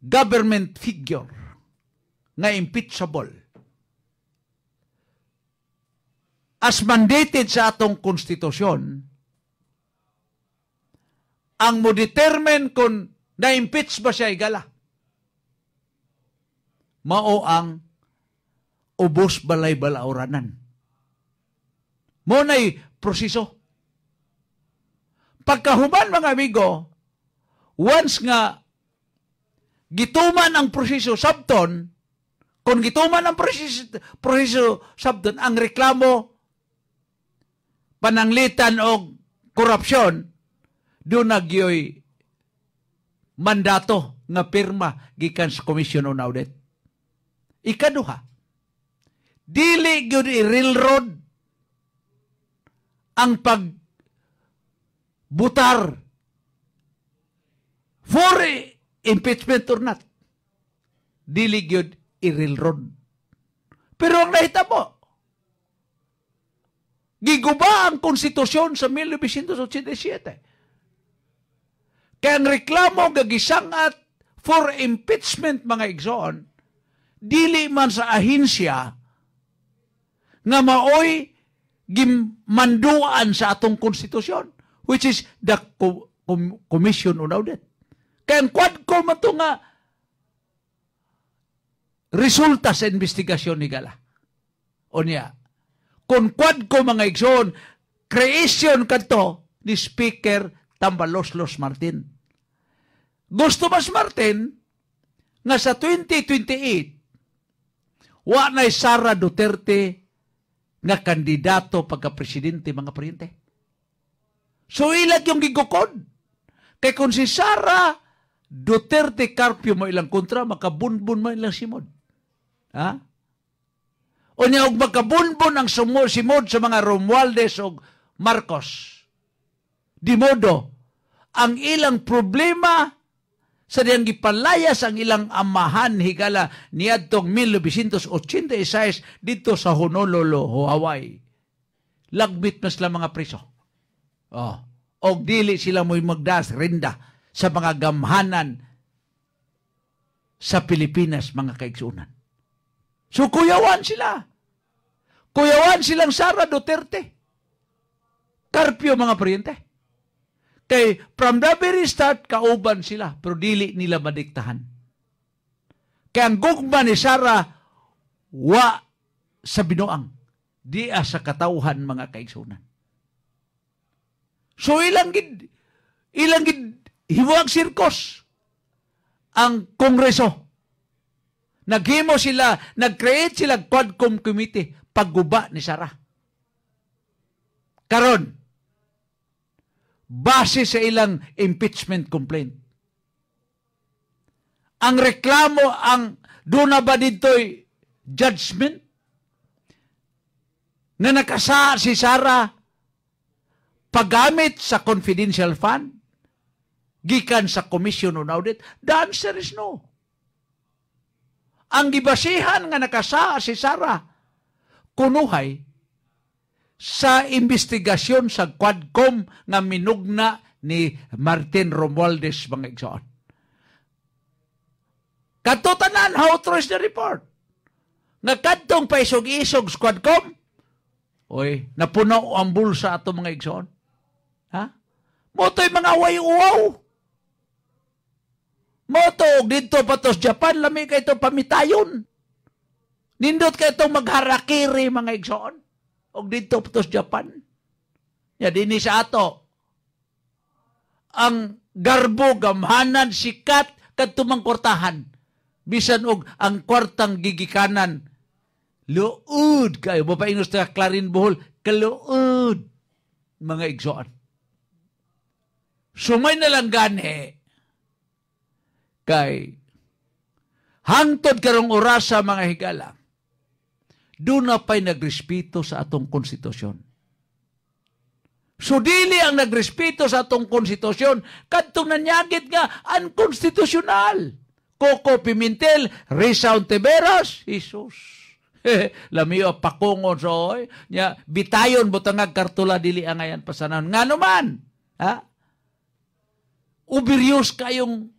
government figure nga impeachable as mandated sa atong konstitusyon, ang mo determine kung Na-impeach ba siya, higala? Mao ang ubos balay balauranan. Mo na'y proseso. Pagkahuman, mga amigo, once nga gituman ang proseso sabton, kung gituman ang proseso sabton, ang reklamo, pananglitan o korupsyon, doon nagyoy mandato nga pirma gikan sa Commission on Audit. Ikaduha, dili gyud i-railroad ang pagbutar for impeachment or not. Dili gyud i-railroad. Pero ang nahitabo, giguba ang konstitusyon sa 1987. Kaya ang reklamo gagisangat for impeachment, mga igsoon, dili man sa ahensya nga maoy gimanduan sa atong konstitusyon, which is the Commission on Audit. Kaya ang Quadcom man ito nga resulta sa investigasyon ni Gala. O niya, kung Quadcom, mga igsoon, creation kadto ni Speaker Tambaloslos Martin. Gusto mas Martin nga sa 2028 wa na'y Sara Duterte nga kandidato pagka-presidente, mga presidente. So ilag yung gigukod. Kaya kung si Sara Duterte Carpio mo ilang kontra, makabunbun mo ilang simod. Ha? O niya, og magkabunbun ang simod sa mga Romualdez o Marcos. Di modo, ang ilang problema sa diyang gipalayas ang ilang amahan higala niadtong 1986 dito sa Honolulu, Hawaii. Lagbit mas lang mga preso. O dili sila mo'y magdas rinda sa mga gamhanan sa Pilipinas, mga kaigsunan. So kuyawan sila. Kuyawan silang Sara Duterte. Carpio, mga presidente. Kay from the very start, kauban sila, pero dili nila madiktahan. Kaya ang gugma ni Sara, wa sa binuang, di sa katauhan, mga kaigsunan. So ilang gid hiwag sirkos ang Kongreso. Naghimo sila, nag-create sila Quadcom Committee, pagguba ni Sara. Karon, base sa ilang impeachment complaint. Ang reklamo, doon na ba dito'y judgment na nakasa si Sara paggamit sa confidential fund gikan sa Commission on Audit? The answer is no. Ang gibasihan nga nakasa si Sara kunuhay sa investigasyon sa Quadcom nga minugna ni Martin Romualdez, mga igsoon. Katutanan, how true is the report? Nga kadtong paisog-isog sa Quadcom, oy, napuno ang bulsa ato, mga igsoon. Ha? Moto'y mga way-uwaw. Moto, dito patos Japan, lami kayo itong pamitayon. Nindot kayo itong magharakiri, mga igsoon. O dito patos Japan. Ya, dini sa ato. Ang garbo, gamhanan, sikat, kadtumang kwartahan. Bisan og ang kwartang gigikanan. Luod kayo. Mapainos na Clarin Bohol. Kaluod. Mga igsoon. Sumay na lang gani. Kay hangtod karong orasa, mga higala. Doon na pa'y nagrespeto sa atong konstitusyon. So, dili ang nagrespeto sa atong konstitusyon, kadtong nanyagit nga, unconstitutional. Coco Pimentel, Risa Ontiveros, Jesus. Lamiyo, pakungon so, nya, bitayon, butangag kartula, dili ang ayan pasanan. Nga naman, ha? Ubiryos kayong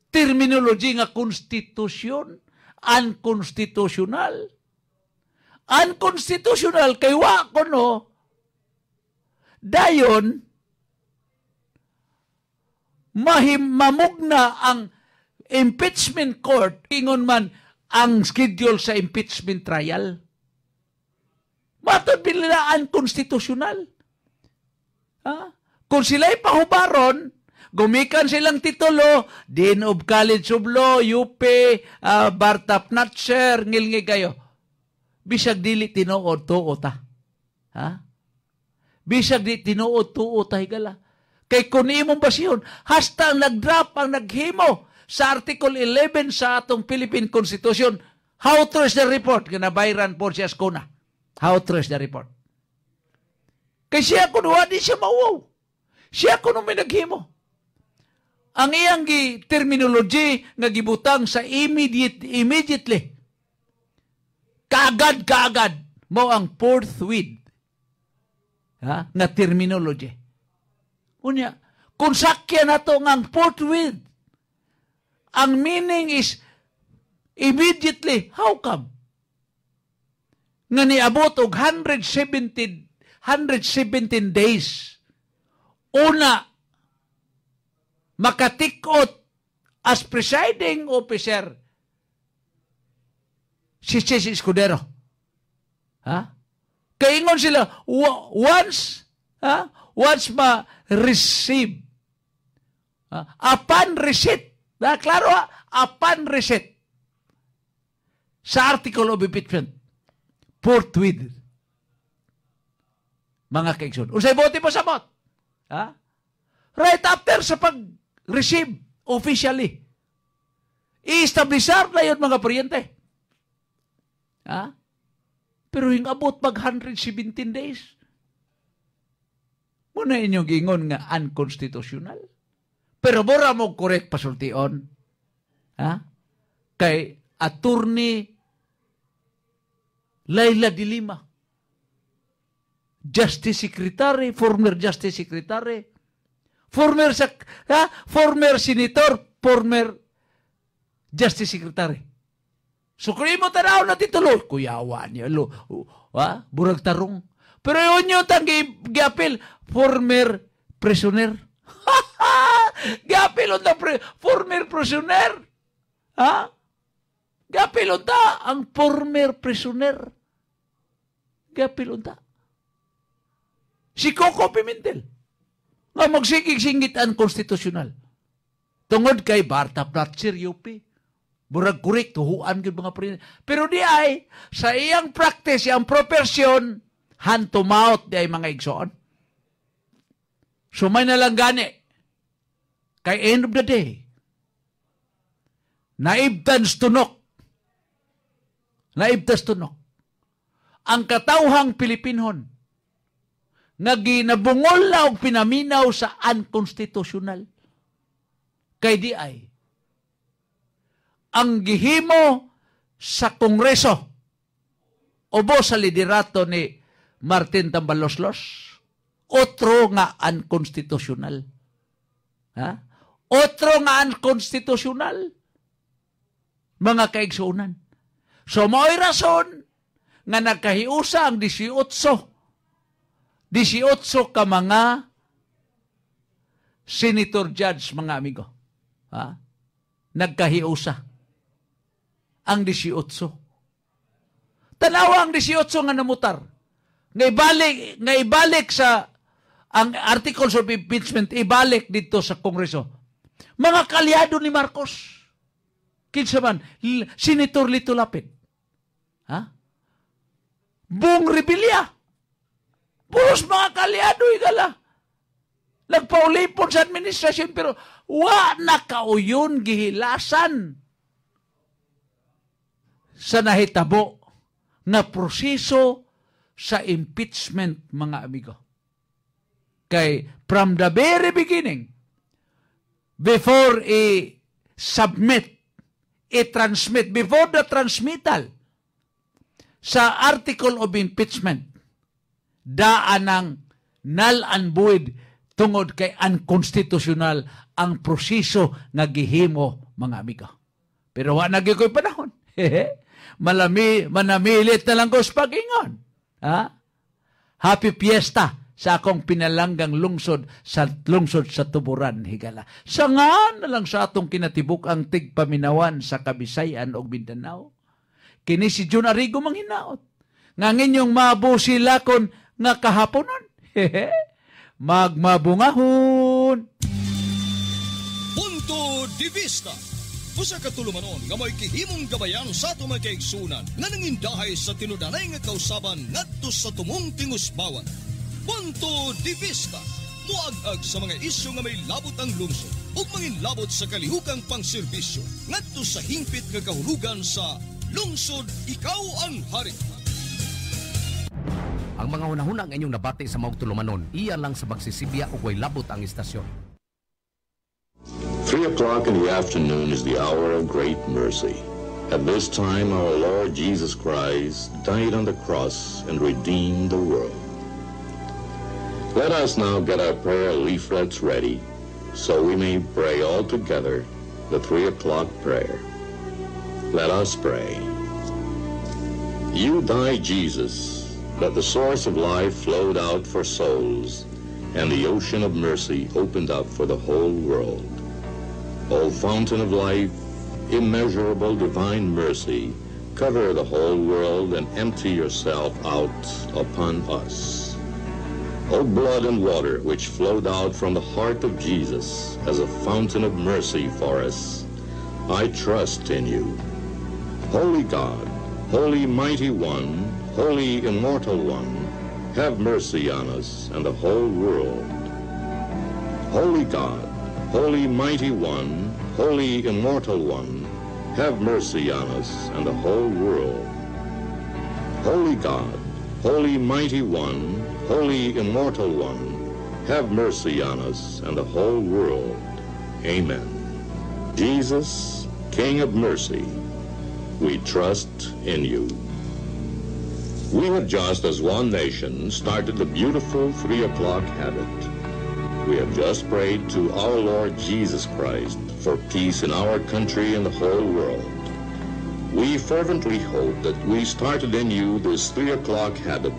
terminology nga konstitusyon, unconstitutional. Unconstitutional kay wa ko no. Dayon mamugna ang impeachment court, ingon man ang schedule sa impeachment trial. Matod nila unconstitutional. Kung sila'y pahubaron, gumikan silang titulo, Dean of College of Law, UP, Bartap Natcher, ngilngi kayo. Bisag dili tinuod tuot ta. Bisag di tinuod tuot ta higala. Kay kung imong basyon, hasta ang nag-drop ang naghimo sa Article 11 sa atong Philippine Constitution, how true is the report? Kinabayran po siya skuna. How true is the report? Kay siya kung di siya mauwaw. Siya kung may naghimo. Ang iyang terminology nga gibutang sa immediately. Kaagad mo ang forthwith. Nga terminology. Unya, kung sakya na to ngang forthwith, ang meaning is immediately. How come? Nga niabot og 117 days. Una, makatikot as presiding officer si Chis Escudero. Kaingon sila, once ma-receive, upon receipt, klaro upon receipt, sa article of impeachment, forthwith. Mga kaigsoon. Unsay bote po sa bot? Right after sa pag-receive officially, i-establisar na yun mga kuryente. Pero hingabot pag 117 days. Muna inyong gingon nga unconstitutional. Pero mura mo correct pasultion. Kay Attorney Laila de Lima, Justice Secretary, former Justice Secretary, former Senator, former Justice Secretary. So kung mo tanaw na titulo, kuyawa niya, burag tarong. Pero yun yung giapil, former prisoner. Giapil unta former prisoner. Giapil unta ang former prisoner. Giapil unta. Si Coco Pimentel, nga magsigig-singit unconstitutional. Tungod kay Bartap Natcher, UP. Burag kurik, tuhuan yun mga prisoner. Pero di ay, sa iyang practice, iyang profession, hand to mouth, di ay mga igsoon. So may nalang gani. Kay end of the day, naibtans tunok. Ang katawhang Pilipinhon, nga ginabungol na o pinaminaw sa unconstitutional. Kay di ay, ang gihimo sa Kongreso, obo sa liderato ni Martin Tambaloslos, otro nga unconstitutional. Otro nga unconstitutional. Mga kaigsuunan. So, mao'y rason nga nagkahiusa ang 18 ka mga senator judge, mga amigo. Nagkahiusa ang 18. Tanawa ang 18 nga namutar. Nga ibalik sa ang articles of impeachment, ibalik dito sa Kongreso. Mga kalyado ni Marcos. Kinsa man, Senator Lito Lapid. Buong Rebilla. Puros mga kalyado igala. Nagpaulipon sa administrasyon pero na kauyon gihilasan sa nahitabo na proseso sa impeachment, mga amigo. Kay from the very beginning, before i-submit, i-transmit, before the transmittal sa article of impeachment, daan ng null and void tungod kay unconstitutional ang proseso nga gihimo, mga amigo. Pero wa nagyoy panahon. Manamilit na lang ko sa pag-ingon. Happy Fiesta sa akong pinalanggang lungsod sa Tuburan, higala. Sangan na lang sa atong kinatibuk ang tigpaminawan sa Kabisayan o Mindanao. Kini si Jun Arrigo manghinaot. Nga nginyong mabusilakon nga kahaponon. Magmabungahon. Punto de Vista. Usa ka tulumanon nga may kihimong gabayan sa atong mga kaigsunan nga nangindahay sa tinudanay nga kausaban ngadto sa tumong tingusbawan. Punto de Vista. Muag-ag sa mga isyu nga may labot ang lungsod ug manginlabot sa kalihukang pangserbisyo ngadto sa hingpit nga kahulugan sa Lungsod Ikaw ang Hari. Ang mga hunahuna ang inyong nabati sa maong tulumanon, iya lang sa magsisibya ug way labot ang istasyon. 3 o'clock in the afternoon is the hour of great mercy. At this time, our Lord Jesus Christ died on the cross and redeemed the world. Let us now get our prayer leaflets ready so we may pray all together the 3 o'clock prayer. Let us pray. You died, Jesus, that the source of life flowed out for souls and the ocean of mercy opened up for the whole world. O fountain of life, immeasurable divine mercy, cover the whole world and empty yourself out upon us. O blood and water which flowed out from the heart of Jesus as a fountain of mercy for us, I trust in you. Holy God, Holy Mighty One, Holy Immortal One, have mercy on us and the whole world. Holy God, Holy Mighty One, Holy Immortal One, have mercy on us and the whole world. Holy God, Holy Mighty One, Holy Immortal One, have mercy on us and the whole world. Amen. Jesus, King of mercy, we trust in you. We have just, as one nation, started the beautiful 3 o'clock habit. We have just prayed to our Lord Jesus Christ for peace in our country and the whole world. We fervently hope that we started in you this 3 o'clock habit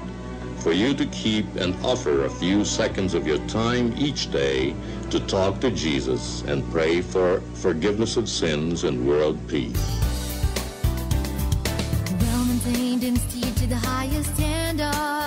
for you to keep and offer a few seconds of your time each day to talk to Jesus and pray for forgiveness of sins and world peace. Well-maintained and steered to the highest standard.